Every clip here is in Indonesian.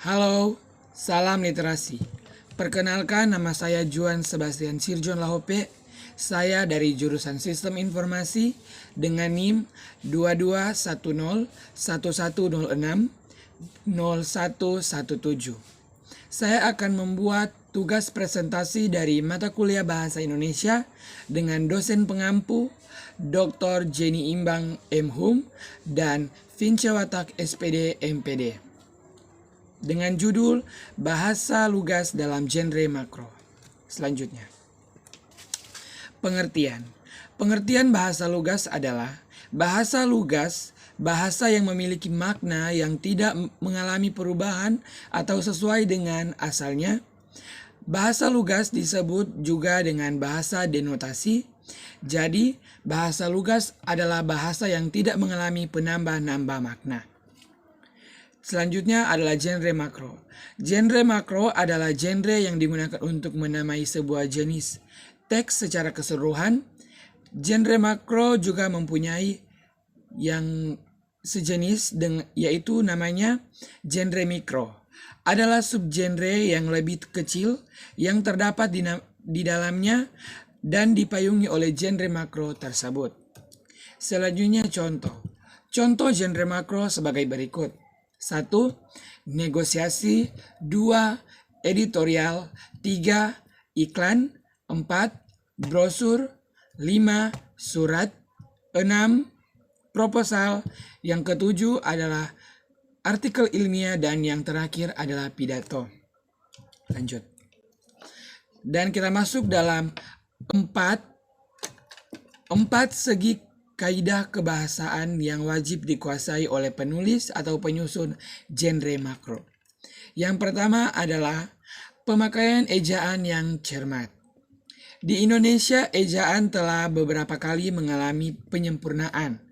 Halo, salam literasi. Perkenalkan, nama saya Juan Sebastian Sirjon Lahope. Saya dari jurusan Sistem Informasi dengan NIM 221011060117. Saya akan membuat tugas presentasi dari mata kuliah Bahasa Indonesia dengan dosen pengampu Dr. Jenny Imbang M.Hum dan Vince Watak SPD MPD dengan judul Bahasa Lugas dalam Genre Makro. Selanjutnya, pengertian. Pengertian bahasa lugas adalah bahasa lugas, bahasa yang memiliki makna yang tidak mengalami perubahan atau sesuai dengan asalnya. Bahasa lugas disebut juga dengan bahasa denotasi. Jadi, bahasa lugas adalah bahasa yang tidak mengalami penambah-nambah makna. Selanjutnya adalah genre makro. Genre makro adalah genre yang digunakan untuk menamai sebuah jenis teks secara keseluruhan. Genre makro juga mempunyai yang sejenis yaitu namanya genre mikro. Adalah subgenre yang lebih kecil yang terdapat di dalamnya dan dipayungi oleh genre makro tersebut. Selanjutnya contoh. Contoh genre makro sebagai berikut. 1. Negosiasi. 2. Editorial. 3. Iklan. 4. Brosur. 5. Surat. 6. Proposal. Yang ketujuh adalah artikel ilmiah dan yang terakhir adalah pidato. Lanjut. Dan kita masuk dalam 4 segi kaidah kebahasaan yang wajib dikuasai oleh penulis atau penyusun genre makro. Yang pertama adalah pemakaian ejaan yang cermat. Di Indonesia, ejaan telah beberapa kali mengalami penyempurnaan.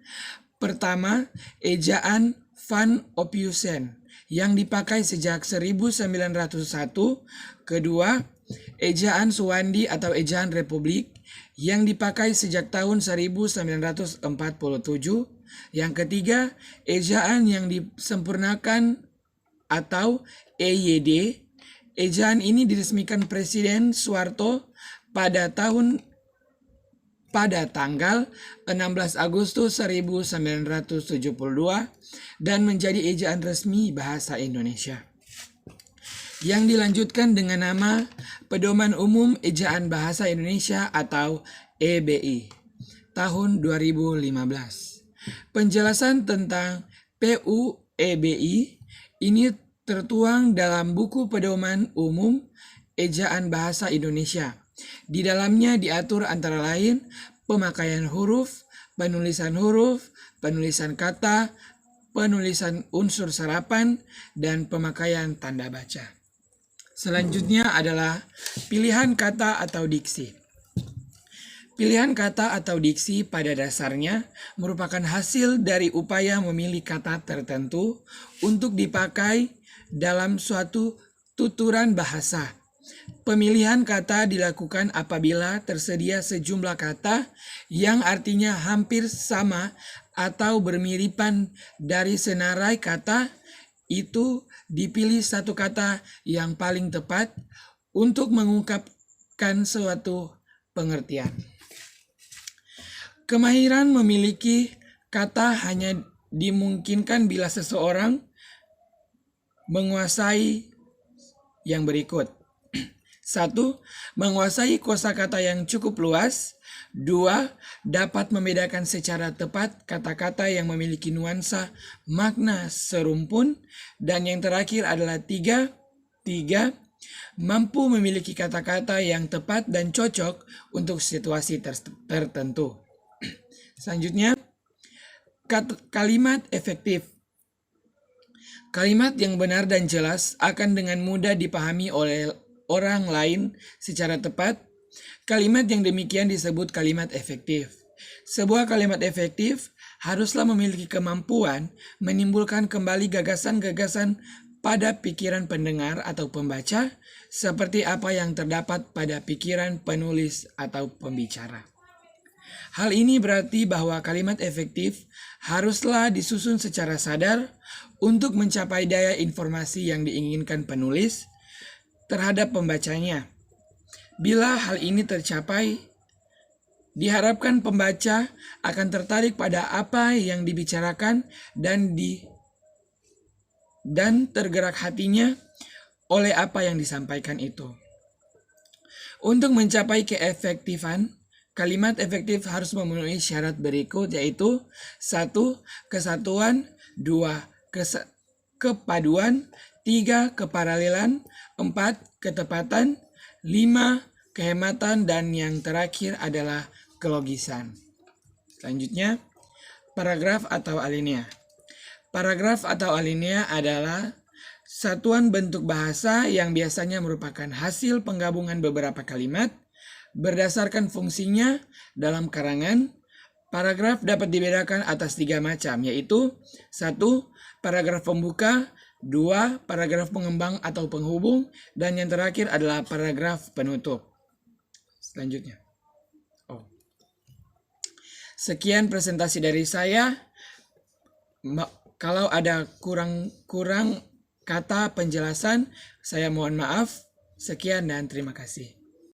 Pertama, ejaan Van Ophuijsen yang dipakai sejak 1901. Kedua, ejaan Suwandi atau ejaan Republik yang dipakai sejak tahun 1947. Yang ketiga, ejaan yang disempurnakan atau EYD. Ejaan ini diresmikan Presiden Soeharto pada tanggal 16 Agustus 1972 dan menjadi ejaan resmi bahasa Indonesia. Yang dilanjutkan dengan nama Pedoman Umum Ejaan Bahasa Indonesia atau EBI tahun 2015. Penjelasan tentang PUEBI ini tertuang dalam buku Pedoman Umum Ejaan Bahasa Indonesia. Di dalamnya diatur antara lain pemakaian huruf, penulisan kata, penulisan unsur serapan, dan pemakaian tanda baca. Selanjutnya adalah pilihan kata atau diksi. Pilihan kata atau diksi pada dasarnya merupakan hasil dari upaya memilih kata tertentu untuk dipakai dalam suatu tuturan bahasa. Pemilihan kata dilakukan apabila tersedia sejumlah kata yang artinya hampir sama atau bermiripan dari senarai kata itu dipilih satu kata yang paling tepat untuk mengungkapkan suatu pengertian. Kemahiran memiliki kata hanya dimungkinkan bila seseorang menguasai yang berikut. 1. Menguasai kosakata yang cukup luas. 2. Dapat membedakan secara tepat kata-kata yang memiliki nuansa makna serumpun. Dan yang terakhir adalah 3. Mampu memiliki kata-kata yang tepat dan cocok untuk situasi tertentu. Selanjutnya, kalimat efektif. Kalimat yang benar dan jelas akan dengan mudah dipahami oleh orang lain secara tepat. Kalimat yang demikian disebut kalimat efektif. Sebuah kalimat efektif haruslah memiliki kemampuan menimbulkan kembali gagasan-gagasan pada pikiran pendengar atau pembaca seperti apa yang terdapat pada pikiran penulis atau pembicara. Hal ini berarti bahwa kalimat efektif haruslah disusun secara sadar untuk mencapai daya informasi yang diinginkan penulis terhadap pembacanya. Bila hal ini tercapai, diharapkan pembaca akan tertarik pada apa yang dibicarakan dan tergerak hatinya oleh apa yang disampaikan itu. Untuk mencapai keefektifan, kalimat efektif harus memenuhi syarat berikut, yaitu 1. Kesatuan, 2. Kepaduan, 3. Keparalelan, 4. Ketepatan, 5. Kehematan, dan yang terakhir adalah kelogisan. Selanjutnya, paragraf atau alinea. Paragraf atau alinea adalah satuan bentuk bahasa yang biasanya merupakan hasil penggabungan beberapa kalimat berdasarkan fungsinya dalam karangan. Paragraf dapat dibedakan atas 3 macam, yaitu 1. Paragraf pembuka, 2. Paragraf pengembang atau penghubung, dan yang terakhir adalah paragraf penutup. Selanjutnya. Sekian presentasi dari saya. Kalau ada kurang kata penjelasan, saya mohon maaf. Sekian dan terima kasih.